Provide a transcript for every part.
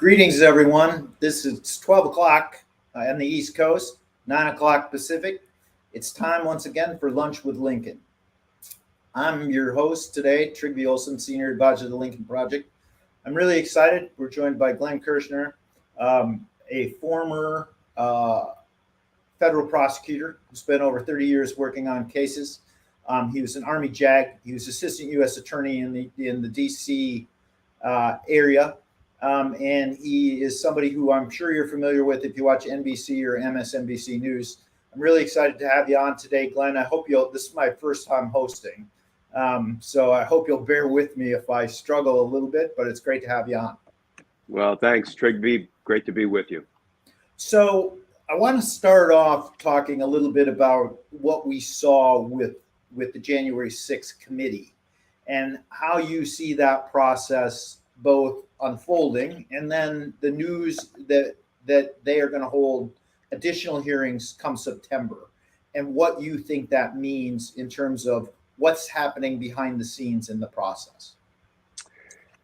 Greetings, everyone. This is 12 o'clock on the East Coast, 9 o'clock Pacific. It's time once again for Lunch with Lincoln. I'm your host today, Trygve Olson, Senior Advisor to the Lincoln Project. I'm really excited. We're joined by Glenn Kirschner, a former federal prosecutor who spent over 30 years working on cases. He was an Army JAG. He was Assistant U.S. Attorney in the D.C. Area. And he is somebody who I'm sure you're familiar with if you watch NBC or MSNBC News. I'm really excited to have you on today, Glenn. This is my first time hosting. So I hope you'll bear with me if I struggle a little bit, but it's great to have you on. Well, thanks, Trygve. Great to be with you. So I want to start off talking a little bit about what we saw with the January 6th committee and how you see that process both unfolding and then the news that they are going to hold additional hearings come September and what you think that means in terms of what's happening behind the scenes in the process.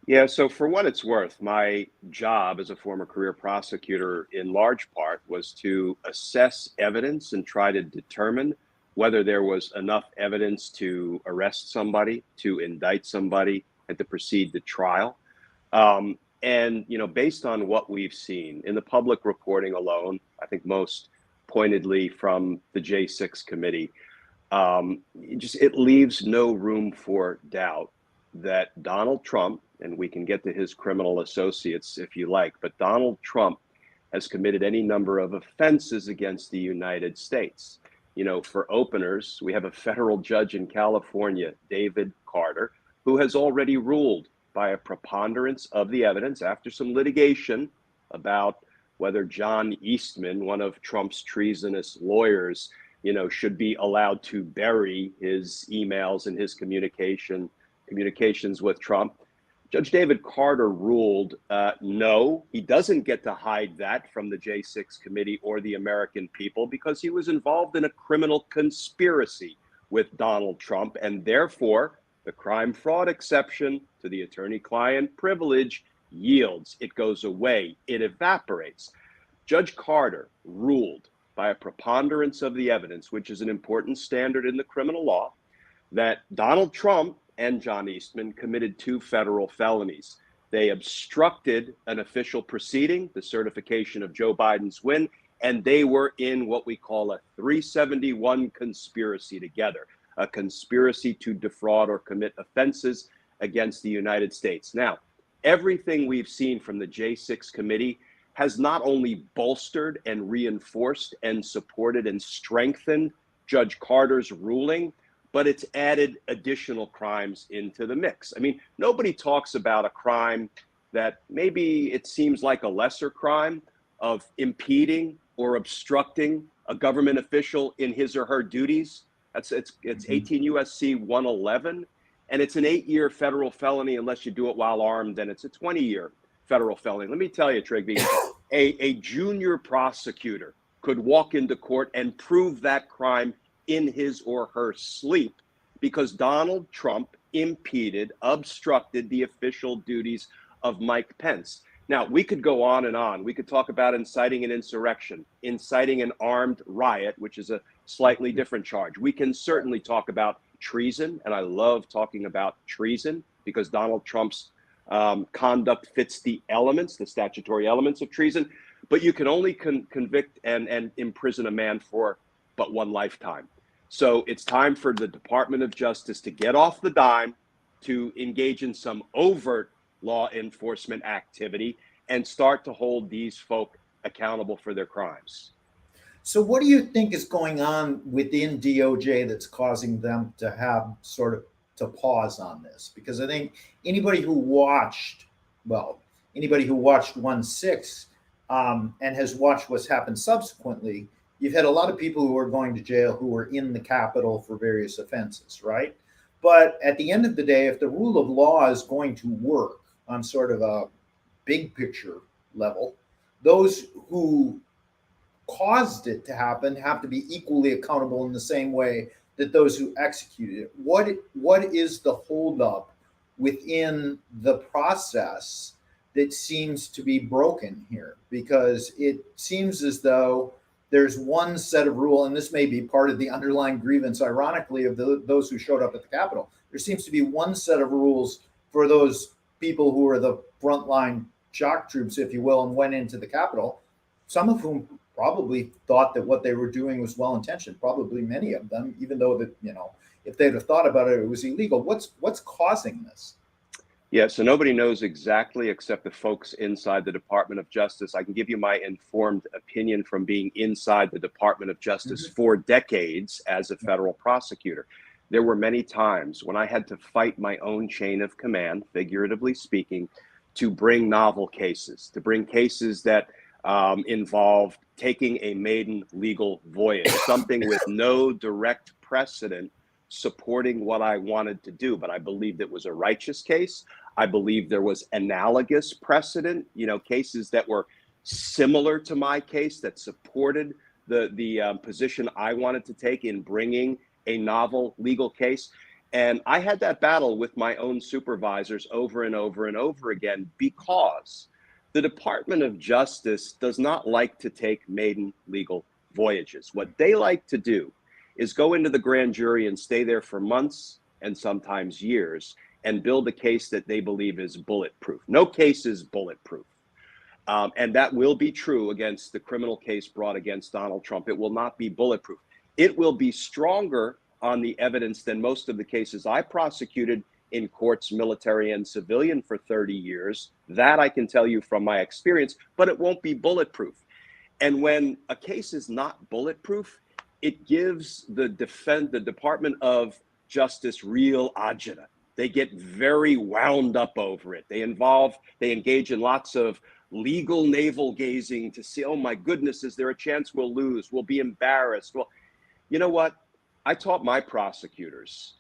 Yeah, so for what it's worth, my job as a former career prosecutor in large part was to assess evidence and try to determine whether there was enough evidence to arrest somebody, to indict somebody, and to proceed to trial. And, based on what we've seen in the public reporting alone, I think most pointedly from the J6 committee, it leaves no room for doubt that Donald Trump, and we can get to his criminal associates if you like, but Donald Trump has committed any number of offenses against the United States. For openers, we have a federal judge in California, David Carter, who has already ruled by a preponderance of the evidence after some litigation about whether John Eastman, one of Trump's treasonous lawyers, should be allowed to bury his emails and his communications with Trump. Judge David Carter ruled, no, he doesn't get to hide that from the J6 committee or the American people because he was involved in a criminal conspiracy with Donald Trump, and therefore the crime fraud exception to the attorney-client privilege yields. It goes away. It evaporates. Judge Carter ruled by a preponderance of the evidence, which is an important standard in the criminal law, that Donald Trump and John Eastman committed 2 federal felonies. They obstructed an official proceeding, the certification of Joe Biden's win, and they were in what we call a 371 conspiracy together, a conspiracy to defraud or commit offenses against the United States. Now, everything we've seen from the J6 committee has not only bolstered and reinforced and supported and strengthened Judge Carter's ruling, but it's added additional crimes into the mix. I mean, nobody talks about a crime that maybe it seems like a lesser crime of impeding or obstructing a government official in his or her duties. It's 18 U.S.C. 111, and it's an 8-year federal felony unless you do it while armed, then it's a 20-year federal felony. Let me tell you, Trygve, a junior prosecutor could walk into court and prove that crime in his or her sleep because Donald Trump impeded, obstructed the official duties of Mike Pence. Now, we could go on and on. We could talk about inciting an insurrection, inciting an armed riot, which is a slightly different charge. We can certainly talk about treason, and I love talking about treason because Donald Trump's conduct fits the statutory elements of treason. But you can only convict and imprison a man for but one lifetime. So it's time for the Department of Justice to get off the dime, to engage in some overt law enforcement activity and start to hold these folk accountable for their crimes. So what do you think is going on within DOJ that's causing them to have to pause on this? Because I think anybody who watched 1/6 and has watched what's happened subsequently, you've had a lot of people who are going to jail who were in the Capitol for various offenses, right? But at the end of the day, if the rule of law is going to work on sort of a big picture level, those who caused it to happen have to be equally accountable in the same way that those who executed it. What is the holdup within the process that seems to be broken here, because it seems as though there's one set of rule, and this may be part of the underlying grievance, ironically, of those who showed up at the Capitol. There seems to be one set of rules for those people who are the frontline shock troops, if you will, and went into the Capitol, some of whom probably thought that what they were doing was well-intentioned, probably many of them, even though that, if they'd have thought about it, it was illegal. What's causing this? Yeah, so nobody knows exactly except the folks inside the Department of Justice. I can give you my informed opinion from being inside the Department of Justice for decades as a federal prosecutor. There were many times when I had to fight my own chain of command, figuratively speaking, to bring novel cases, to bring cases that involved taking a maiden legal voyage, something with no direct precedent supporting what I wanted to do. But I believed it was a righteous case. I believe there was analogous precedent, cases that were similar to my case that supported the position I wanted to take in bringing a novel legal case. And I had that battle with my own supervisors over and over and over again, because the Department of Justice does not like to take maiden legal voyages. What they like to do is go into the grand jury and stay there for months and sometimes years and build a case that they believe is bulletproof. No case is bulletproof. And that will be true against the criminal case brought against Donald Trump. It will not be bulletproof. It will be stronger on the evidence than most of the cases I prosecuted in courts, military and civilian, for 30 years. That I can tell you from my experience, but it won't be bulletproof. And when a case is not bulletproof, it gives the Department of Justice real agita. They get very wound up over it. They engage in lots of legal navel gazing to see, oh my goodness, is there a chance we'll lose? We'll be embarrassed. Well, you know what? I taught my prosecutors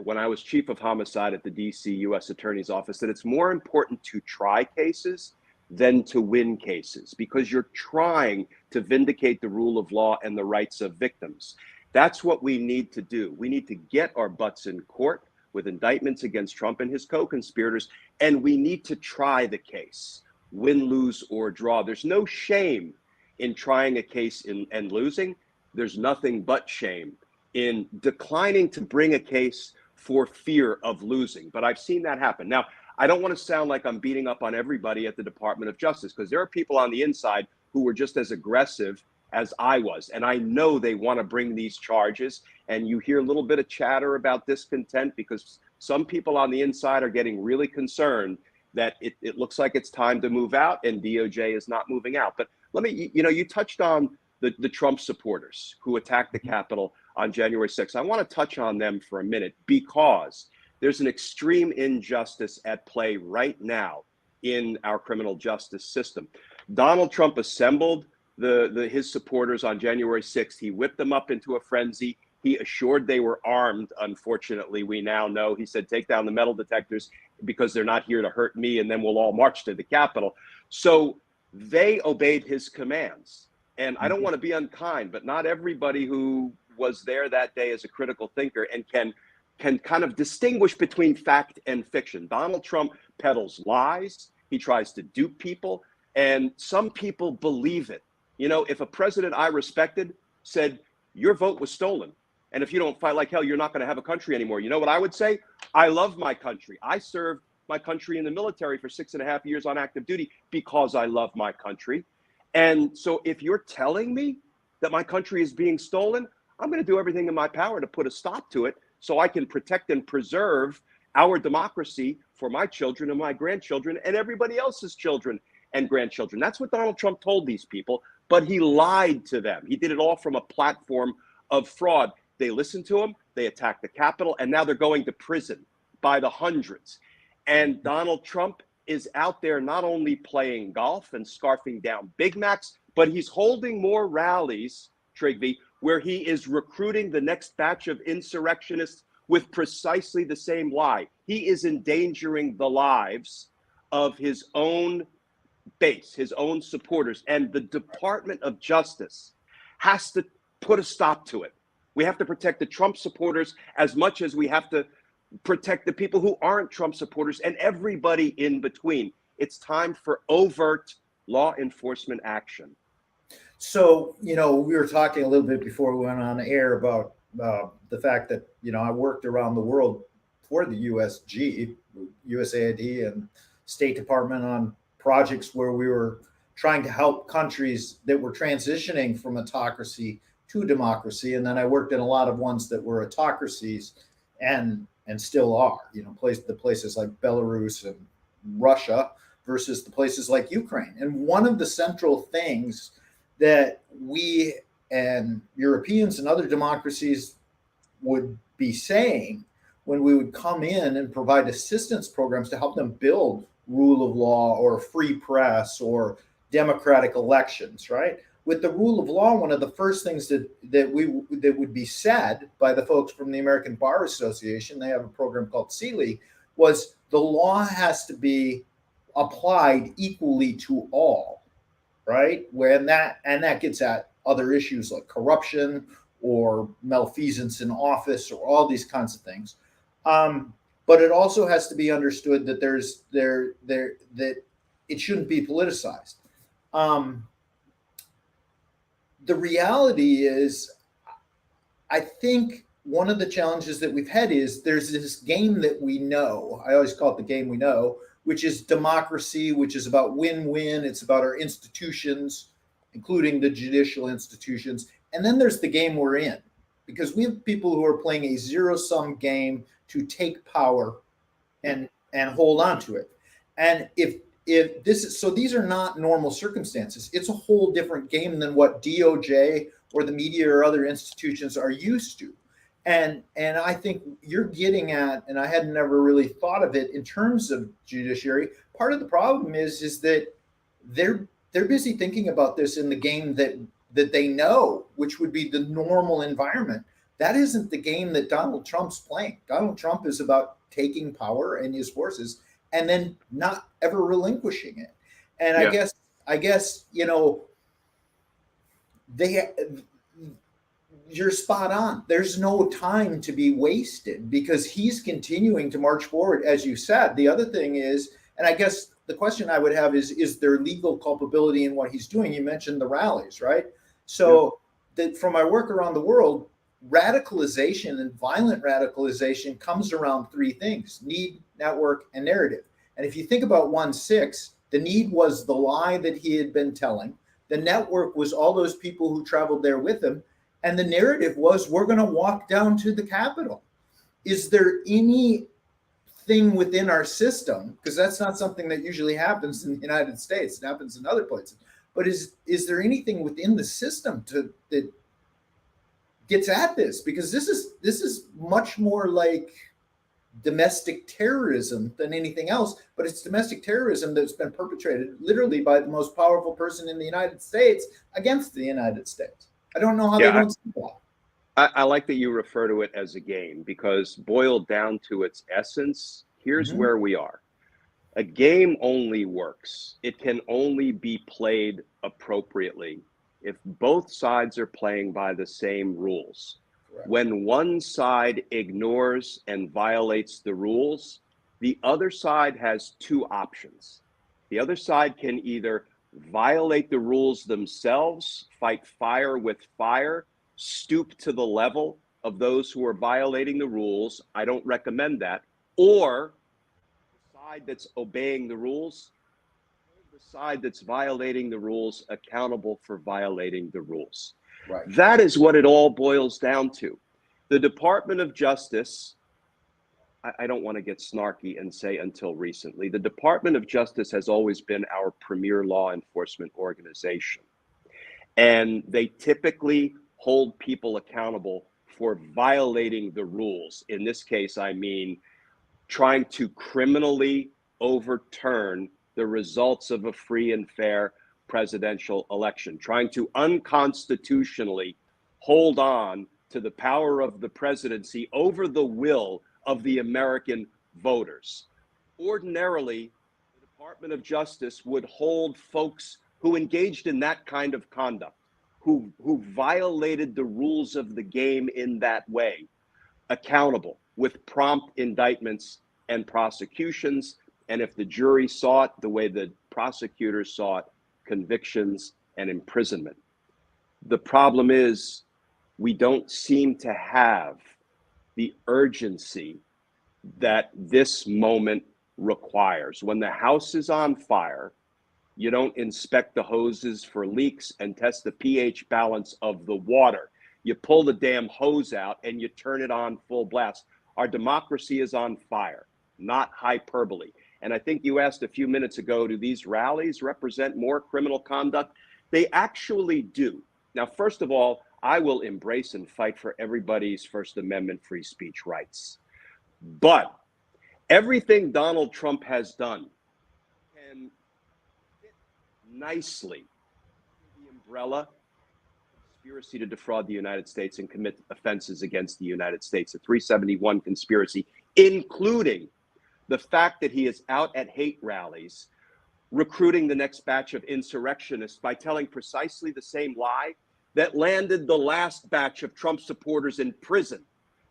when I was chief of homicide at the DC U.S. Attorney's Office that it's more important to try cases than to win cases, because you're trying to vindicate the rule of law and the rights of victims. That's what we need to do. We need to get our butts in court with indictments against Trump and his co-conspirators, and we need to try the case, win, lose, or draw. There's no shame in trying a case and losing. There's nothing but shame in declining to bring a case for fear of losing. But I've seen that happen. Now, I don't want to sound like I'm beating up on everybody at the Department of Justice, because there are people on the inside who were just as aggressive as I was. And I know they want to bring these charges. And you hear a little bit of chatter about discontent because some people on the inside are getting really concerned that it looks like it's time to move out and DOJ is not moving out. But let me, you touched on the Trump supporters who attacked the Capitol on January 6th. I want to touch on them for a minute, because there's an extreme injustice at play right now in our criminal justice system. Donald Trump assembled his supporters on January 6th. He whipped them up into a frenzy. He assured they were armed. Unfortunately, we now know, he said, take down the metal detectors because they're not here to hurt me, and then we'll all march to the Capitol. So they obeyed his commands. And I don't want to be unkind, but not everybody who was there that day is a critical thinker and can kind of distinguish between fact and fiction. Donald Trump peddles lies. He tries to dupe people, and some people believe it. If a president I respected said, your vote was stolen, and if you don't fight like hell, you're not going to have a country anymore, you know what I would say? I love my country. I served my country in the military for 6.5 years on active duty because I love my country. And so if you're telling me that my country is being stolen, I'm going to do everything in my power to put a stop to it so I can protect and preserve our democracy for my children and my grandchildren and everybody else's children and grandchildren. That's what Donald Trump told these people, but he lied to them. He did it all from a platform of fraud. They listened to him, they attacked the Capitol, and now they're going to prison by the hundreds. And Donald Trump is out there not only playing golf and scarfing down Big Macs, but he's holding more rallies, Trygve, where he is recruiting the next batch of insurrectionists with precisely the same lie. He is endangering the lives of his own base, his own supporters, and the Department of Justice has to put a stop to it. We have to protect the Trump supporters as much as we have to protect the people who aren't Trump supporters and everybody in between. It's time for overt law enforcement action. So, we were talking a little bit before we went on air about the fact that, I worked around the world for the USAID and State Department on projects where we were trying to help countries that were transitioning from autocracy to democracy. And then I worked in a lot of ones that were autocracies and still are, the places like Belarus and Russia versus the places like Ukraine. And one of the central things that we and Europeans and other democracies would be saying when we would come in and provide assistance programs to help them build rule of law or free press or democratic elections, right? With the rule of law, one of the first things that would be said by the folks from the American Bar Association, they have a program called CELI, was the law has to be applied equally to all, right? And that gets at other issues like corruption or malfeasance in office or all these kinds of things. But it also has to be understood that that it shouldn't be politicized. The reality is, I think one of the challenges that we've had is there's this game that we know. I always call it the game we know, which is democracy, which is about win-win. It's about our institutions, including the judicial institutions. And then there's the game we're in, because we have people who are playing a zero-sum game to take power and hold on to it. And if this is, so these are not normal circumstances. It's a whole different game than what DOJ or the media or other institutions are used to. And I think you're getting at, and I had never really thought of it in terms of judiciary. Part of the problem is that they're busy thinking about this in the game that they know, which would be the normal environment. That isn't the game that Donald Trump's playing. Donald Trump is about taking power and his forces and then not ever relinquishing it. And yeah. I guess you're spot on. There's no time to be wasted because he's continuing to march forward, as you said. The other thing is, and I guess the question I would have is there legal culpability in what he's doing? You mentioned the rallies, right? So that from my work around the world, radicalization and violent radicalization comes around three things: need, network, and narrative. And if you think about 1-6, the need was the lie that he had been telling. The network was all those people who traveled there with him. And the narrative was, we're going to walk down to the Capitol. Is there anything within our system, because that's not something that usually happens in the United States, it happens in other places, but is there anything within the system that gets at this? Because this is much more like domestic terrorism than anything else, but it's domestic terrorism that's been perpetrated literally by the most powerful person in the United States against the United States. I don't know how they don't see that. I like that you refer to it as a game, because boiled down to its essence, here's where we are. A game only works. It can only be played appropriately if both sides are playing by the same rules. Correct. When one side ignores and violates the rules, the other side has two options. The other side can either violate the rules themselves, fight fire with fire, stoop to the level of those who are violating the rules. I don't recommend that. Or the side that's obeying the rules, the side that's violating the rules accountable for violating the rules. Right. That is what it all boils down to. The Department of Justice, I don't want to get snarky and say until recently, the Department of Justice has always been our premier law enforcement organization. And they typically hold people accountable for violating the rules. In this case, I mean trying to criminally overturn the results of a free and fair presidential election, trying to unconstitutionally hold on to the power of the presidency over the will of the American voters. Ordinarily, the Department of Justice would hold folks who engaged in that kind of conduct, who violated the rules of the game in that way, accountable with prompt indictments and prosecutions And if the jury saw it the way the prosecutors saw it, convictions and imprisonment. The problem is we don't seem to have the urgency that this moment requires. When the house is on fire, you don't inspect the hoses for leaks and test the pH balance of the water. You pull the damn hose out and you turn it on full blast. Our democracy is on fire, not hyperbole. And I think you asked a few minutes ago, do these rallies represent more criminal conduct? They actually do. Now, first of all, I will embrace and fight for everybody's First Amendment free speech rights. But everything Donald Trump has done can fit nicely in the umbrella conspiracy to defraud the United States and commit offenses against the United States, a 371 conspiracy, including the fact that he is out at hate rallies, recruiting the next batch of insurrectionists by telling precisely the same lie that landed the last batch of Trump supporters in prison.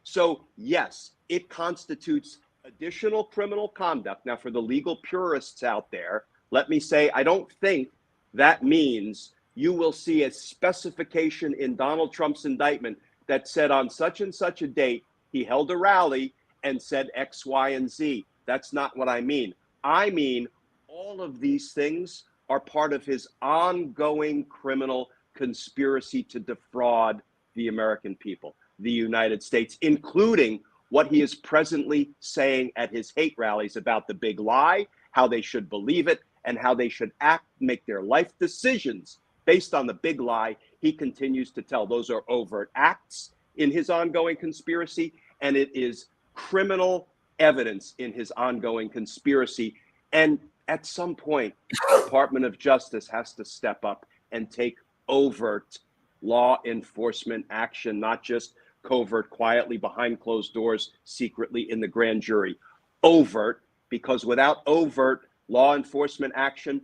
So, yes, it constitutes additional criminal conduct. Now, for the legal purists out there, let me say, I don't think that means you will see a specification in Donald Trump's indictment that said on such and such a date, he held a rally and said X, Y, and Z. That's not what I mean. I mean, all of these things are part of his ongoing criminal conspiracy to defraud the American people, the United States, including what he is presently saying at his hate rallies about the big lie, how they should believe it, and how they should act, make their life decisions based on the big lie he continues to tell. Those are overt acts in his ongoing conspiracy, and it is criminal evidence in his ongoing conspiracy. And at some point, the Department of Justice has to step up and take overt law enforcement action, not just covert, quietly behind closed doors, secretly in the grand jury. Overt, because without overt law enforcement action,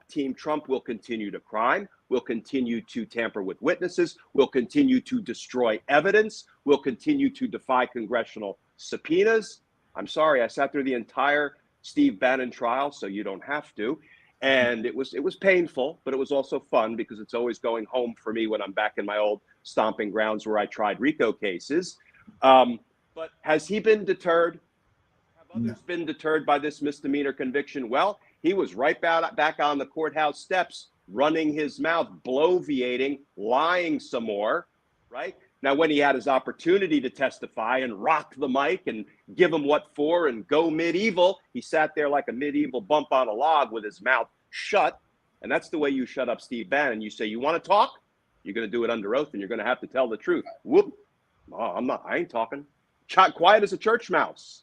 Team Trump will continue to crime, will continue to tamper with witnesses, will continue to destroy evidence, will continue to defy congressional subpoenas. I'm sorry, I sat through the entire Steve Bannon trial, so you don't have to. And it was painful, but it was also fun because it's always going home for me when I'm back in my old stomping grounds where I tried RICO cases. But has he been deterred? Have others been deterred by this misdemeanor conviction? Well, he was right back on the courthouse steps, running his mouth, bloviating, lying some more, right? Now, when he had his opportunity to testify and rock the mic and give him what for and go medieval, he sat there like a medieval bump on a log with his mouth shut. And that's the way you shut up Steve Bannon. You say, you want to talk? You're going to do it under oath and you're going to have to tell the truth. Whoop. Oh, I ain't talking. Quiet as a church mouse.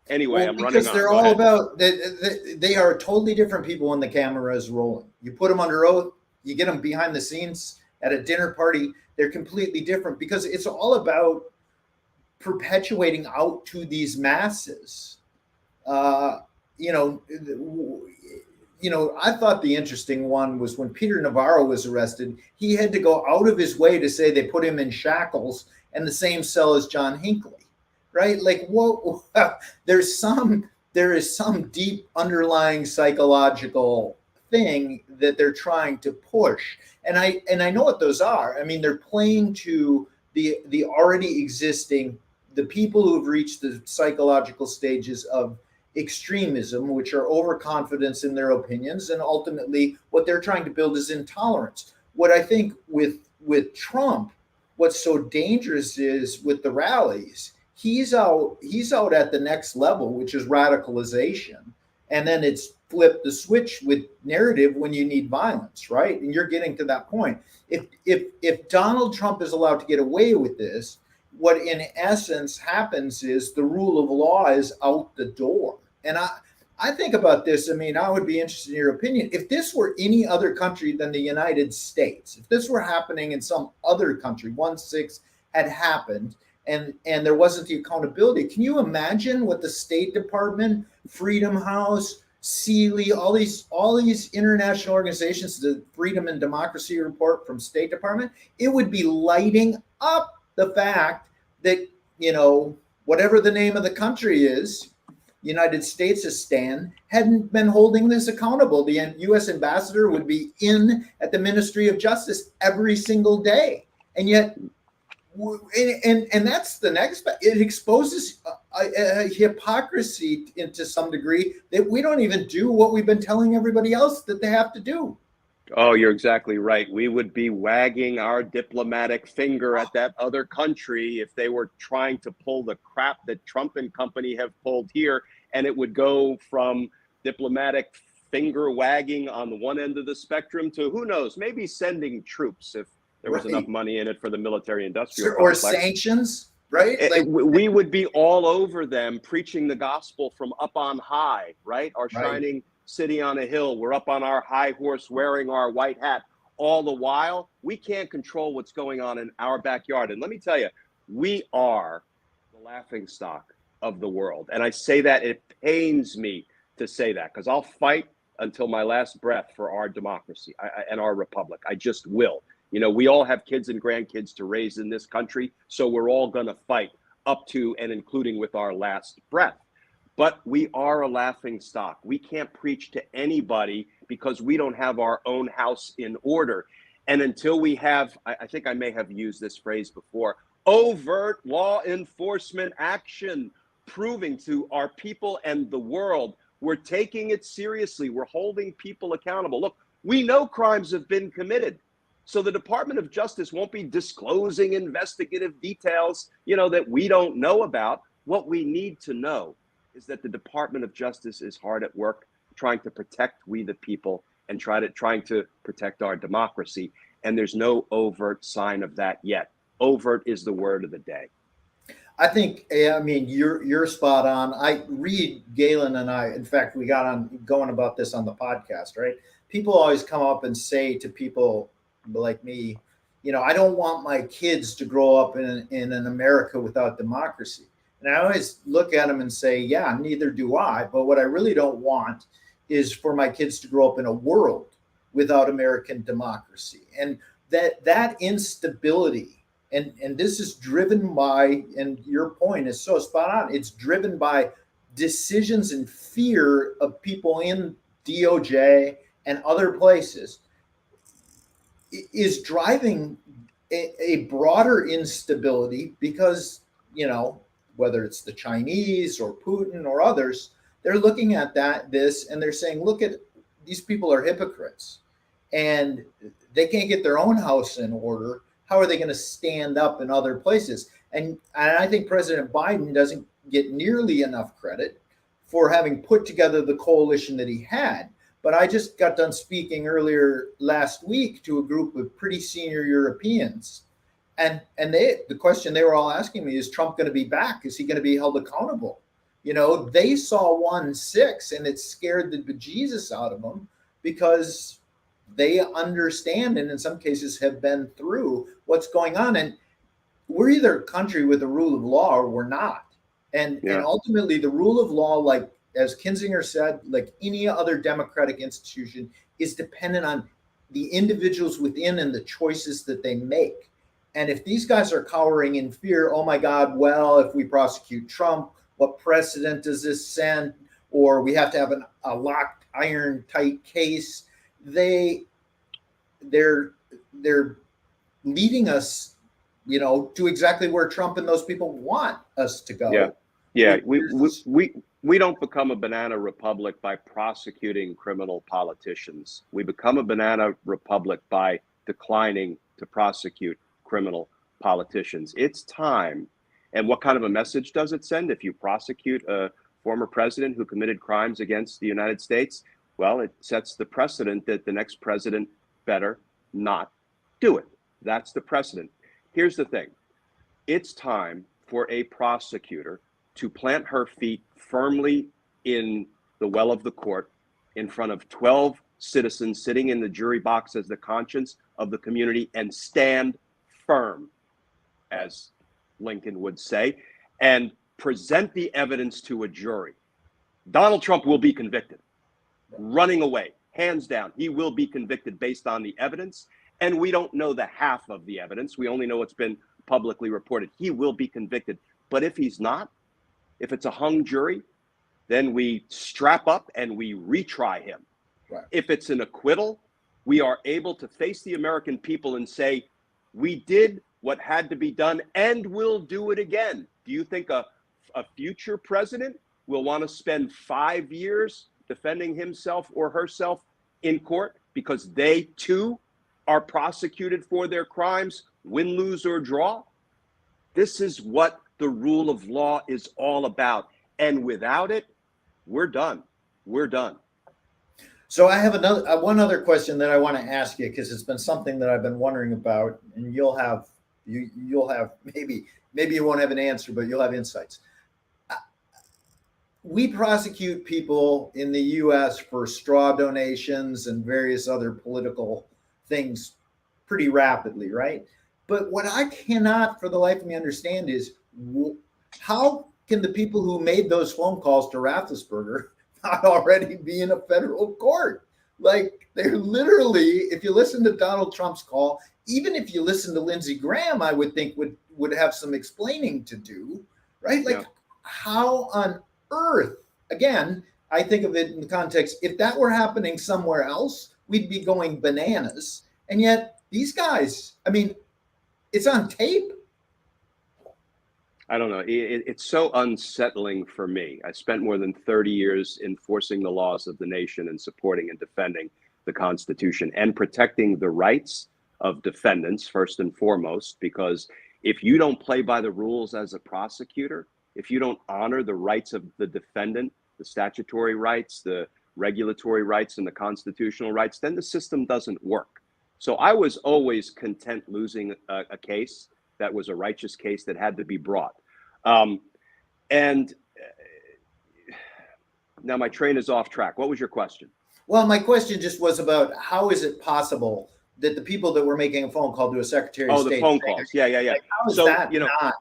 Anyway, well, I'm running on. Because they're all about, they are totally different people when the camera is rolling. You put them under oath, you get them behind the scenes at a dinner party, they're completely different because it's all about perpetuating out to these masses. I thought the interesting one was when Peter Navarro was arrested, he had to go out of his way to say they put him in shackles and the same cell as John Hinckley. Right? Like, whoa, there is some deep underlying psychological thing that they're trying to push. And I know what those are. I mean, they're playing to the already existing, the people who have reached the psychological stages of extremism, which are overconfidence in their opinions. And ultimately what they're trying to build is intolerance. What I think with Trump, what's so dangerous is with the rallies, he's out at the next level, which is radicalization. And then it's flip the switch with narrative when you need violence, right? And you're getting to that point. If Donald Trump is allowed to get away with this, what in essence happens is the rule of law is out the door. And I think about this, I mean, I would be interested in your opinion. If this were any other country than the United States, if this were happening in some other country, 1/6 had happened, and there wasn't the accountability. Can you imagine what the State Department, Freedom House, Sealy, all these international organizations, the Freedom and Democracy Report from State Department, it would be lighting up the fact that, whatever the name of the country is, United States' stand hadn't been holding this accountable. The U.S. ambassador would be in at the Ministry of Justice every single day. And yet, and that's the next, it exposes a hypocrisy to some degree that we don't even do what we've been telling everybody else that they have to do. Oh, you're exactly right. We would be wagging our diplomatic finger at that other country if they were trying to pull the crap that Trump and company have pulled here. And it would go from diplomatic finger wagging on the one end of the spectrum to, who knows, maybe sending troops if there was enough money in it for the military industrial complex. Or sanctions, right? We would be all over them preaching the gospel from up on high, right? Our shining city on a hill. We're up on our high horse wearing our white hat. All the while, we can't control what's going on in our backyard. And let me tell you, we are the laughingstock of the world. And I say that, it pains me to say that, because I'll fight until my last breath for our democracy and our republic. I just will. You know, we all have kids and grandkids to raise in this country, so we're all going to fight up to and including with our last breath. But we are a laughing stock. We can't preach to anybody because we don't have our own house in order. And until we have, I think I may have used this phrase before, overt law enforcement action, proving to our people and the world we're taking it seriously. We're holding people accountable. Look, we know crimes have been committed. So the Department of Justice won't be disclosing investigative details, that we don't know about. What we need to know is that the Department of Justice is hard at work trying to protect we the people and trying to protect our democracy. And there's no overt sign of that yet. Overt is the word of the day. I think, you're spot on. Reed Galen and I, in fact, we got on going about this on the podcast, right? People always come up and say to people like me, I don't want my kids to grow up in an America without democracy. And I always look at them and say, yeah, neither do I. But what I really don't want is for my kids to grow up in a world without American democracy. And that instability, and this is driven by, and your point is so spot on, it's driven by decisions and fear of people in DOJ and other places, is driving a broader instability because, whether it's the Chinese or Putin or others, they're looking at this and they're saying, look at these people are hypocrites and they can't get their own house in order. How are they going to stand up in other places? And I think President Biden doesn't get nearly enough credit for having put together the coalition that he had. But I just got done speaking earlier last week to a group of pretty senior Europeans. And the question they were all asking me is, Trump going to be back? Is he going to be held accountable? They saw 1-6 and it scared the bejesus out of them because they understand and in some cases have been through what's going on. And we're either a country with a rule of law or we're not. And ultimately the rule of law, like as Kinzinger said, like any other democratic institution, is dependent on the individuals within and the choices that they make. And if these guys are cowering in fear, oh my God, well, if we prosecute Trump, what precedent does this send? Or we have to have a locked, iron tight case. They're leading us, to exactly where Trump and those people want us to go. Yeah. We don't become a banana republic by prosecuting criminal politicians. We become a banana republic by declining to prosecute criminal politicians. It's time. And what kind of a message does it send if you prosecute a former president who committed crimes against the United States? Well, it sets the precedent that the next president better not do it. That's the precedent. Here's the thing. It's time for a prosecutor to plant her feet firmly in the well of the court in front of 12 citizens sitting in the jury box as the conscience of the community and stand firm, as Lincoln would say, and present the evidence to a jury. Donald Trump will be convicted. Running away, hands down, he will be convicted based on the evidence. And we don't know the half of the evidence. We only know what's been publicly reported. He will be convicted. But if he's not, if it's a hung jury, then we strap up and we retry him. Right. If it's an acquittal, we are able to face the American people and say, we did what had to be done and we'll do it again. Do you think a future president will want to spend 5 years defending himself or herself in court because they too are prosecuted for their crimes, win, lose, or draw? This is what the rule of law is all about. And without it, we're done. We're done. So I have one other question that I want to ask you, because it's been something that I've been wondering about, and you'll have maybe you won't have an answer, but you'll have insights. We prosecute people in the U.S. for straw donations and various other political things pretty rapidly, right? But what I cannot for the life of me understand is how can the people who made those phone calls to Raffensperger not already be in a federal court? Like, they're literally, if you listen to Donald Trump's call, even if you listen to Lindsey Graham, I would think would have some explaining to do, right? Like, yeah. How on earth, again, I think of it in the context, if that were happening somewhere else, we'd be going bananas. And yet these guys, I mean, it's on tape. I don't know. It's so unsettling for me. I spent more than 30 years enforcing the laws of the nation and supporting and defending the Constitution and protecting the rights of defendants, first and foremost, because if you don't play by the rules as a prosecutor, if you don't honor the rights of the defendant, the statutory rights, the regulatory rights, and the constitutional rights, then the system doesn't work. So I was always content losing a case that was a righteous case that had to be brought. And now my train is off track. What was your question? Well, my question just was about how is it possible that the people that were making a phone call to a Secretary of State. Oh, the phone calls. Yeah. Like, how is that not?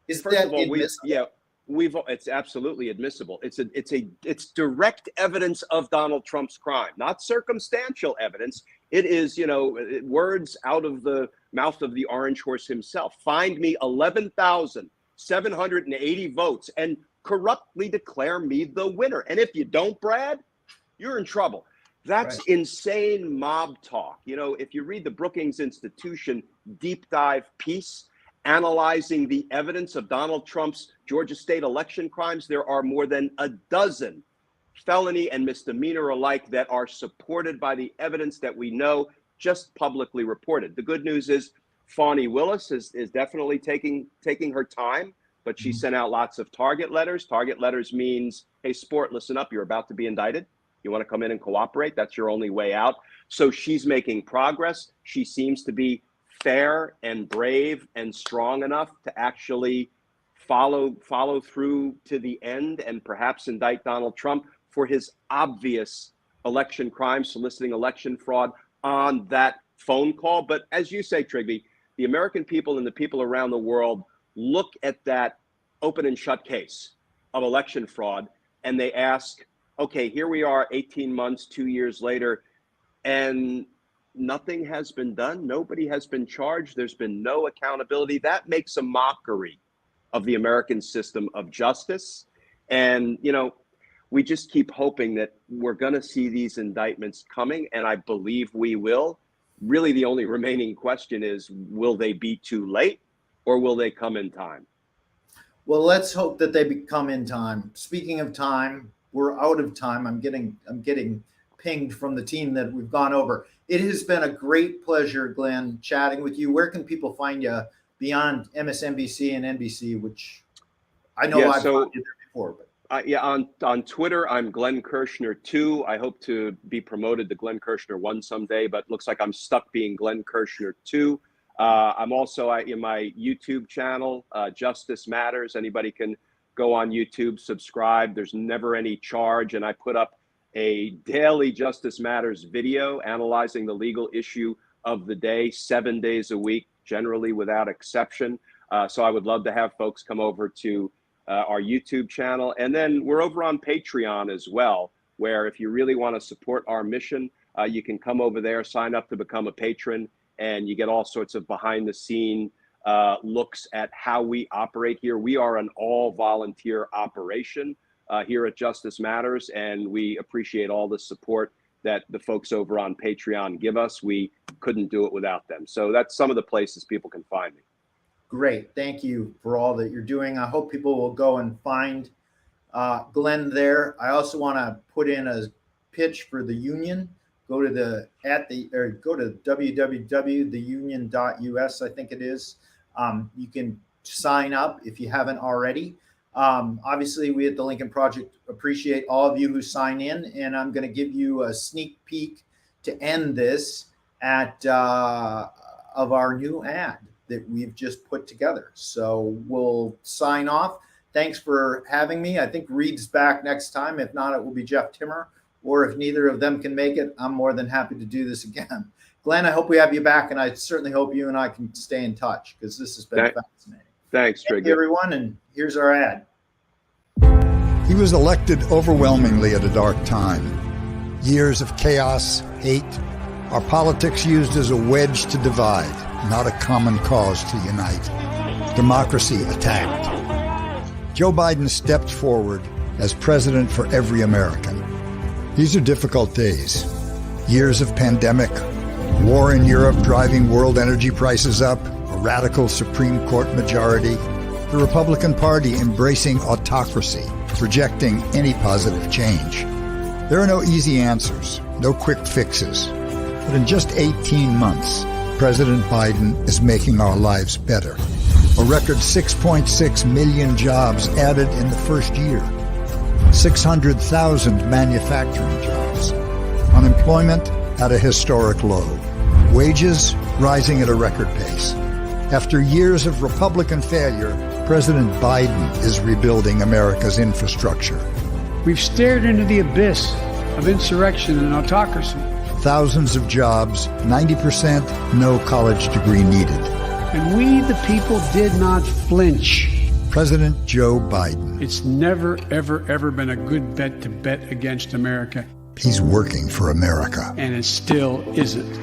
Is first that of all, admissible? it's absolutely admissible. It's direct evidence of Donald Trump's crime, not circumstantial evidence. It is, words out of the mouth of the orange horse himself. Find me 11,780 votes and corruptly declare me the winner. And if you don't, Brad, you're in trouble. That's right. Insane mob talk. If you read the Brookings Institution deep dive piece analyzing the evidence of Donald Trump's Georgia state election crimes, there are more than a dozen felony and misdemeanor alike that are supported by the evidence that we know just publicly reported. The good news is Fani Willis is definitely taking her time, but she sent out lots of target letters. Target letters means, hey, sport, listen up, you're about to be indicted. You want to come in and cooperate? That's your only way out. So she's making progress. She seems to be fair and brave and strong enough to actually follow through to the end and perhaps indict Donald Trump for his obvious election crime, soliciting election fraud on that phone call. But as you say, Trygve, the American people and the people around the world look at that open and shut case of election fraud and they ask, okay, here we are 18 months, 2 years later, and nothing has been done. Nobody has been charged. There's been no accountability. That makes a mockery of the American system of justice. And, we just keep hoping that we're going to see these indictments coming, and I believe we will. Really, the only remaining question is, will they be too late or will they come in time? Well, let's hope that they come in time. Speaking of time, we're out of time. I'm getting pinged from the team that we've gone over. It has been a great pleasure, Glenn, chatting with you. Where can people find you beyond MSNBC and NBC, which I know I've found you there before, but. On Twitter, I'm Glenn Kirschner 2. I hope to be promoted to Glenn Kirschner 1 someday, but looks like I'm stuck being Glenn Kirschner 2. I'm also in my YouTube channel, Justice Matters. Anybody can go on YouTube, subscribe. There's never any charge, and I put up a daily Justice Matters video analyzing the legal issue of the day, 7 days a week, generally without exception. So I would love to have folks come over to our YouTube channel. And then we're over on Patreon as well, where if you really want to support our mission, you can come over there, sign up to become a patron, and you get all sorts of behind the scene looks at how we operate here. We are an all volunteer operation. here at Justice Matters, and we appreciate all the support that the folks over on Patreon give us. We couldn't do it without them. So that's some of the places people can find me. Great. Thank you for all that you're doing. I hope people will go and find Glenn there. I also want to put in a pitch for the union. Go to www.theunion.us, I think it is. You can sign up if you haven't already. Obviously, we at the Lincoln Project appreciate all of you who sign in, and I'm going to give you a sneak peek to end this of our new ad that we've just put together. So we'll sign off. Thanks for having me. I think Reed's back next time. If not, it will be Jeff Timmer. Or if neither of them can make it, I'm more than happy to do this again. Glenn, I hope we have you back, and I certainly hope you and I can stay in touch, because this has been fascinating. Thanks, Trygve. Thank you, everyone, and here's our ad. He was elected overwhelmingly at a dark time. Years of chaos, hate, our politics used as a wedge to divide, not a common cause to unite. Democracy attacked. Joe Biden stepped forward as president for every American. These are difficult days. Years of pandemic, war in Europe driving world energy prices up, a radical Supreme Court majority, the Republican Party embracing autocracy, rejecting any positive change. There are no easy answers, no quick fixes. But in just 18 months, President Biden is making our lives better. A record 6.6 million jobs added in the first year. 600,000 manufacturing jobs. Unemployment at a historic low. Wages rising at a record pace. After years of Republican failure, President Biden is rebuilding America's infrastructure. We've stared into the abyss of insurrection and autocracy. Thousands of jobs, 90% no college degree needed. And we, the people, did not flinch. President Joe Biden. It's never, ever, ever been a good bet to bet against America. He's working for America. And it still isn't.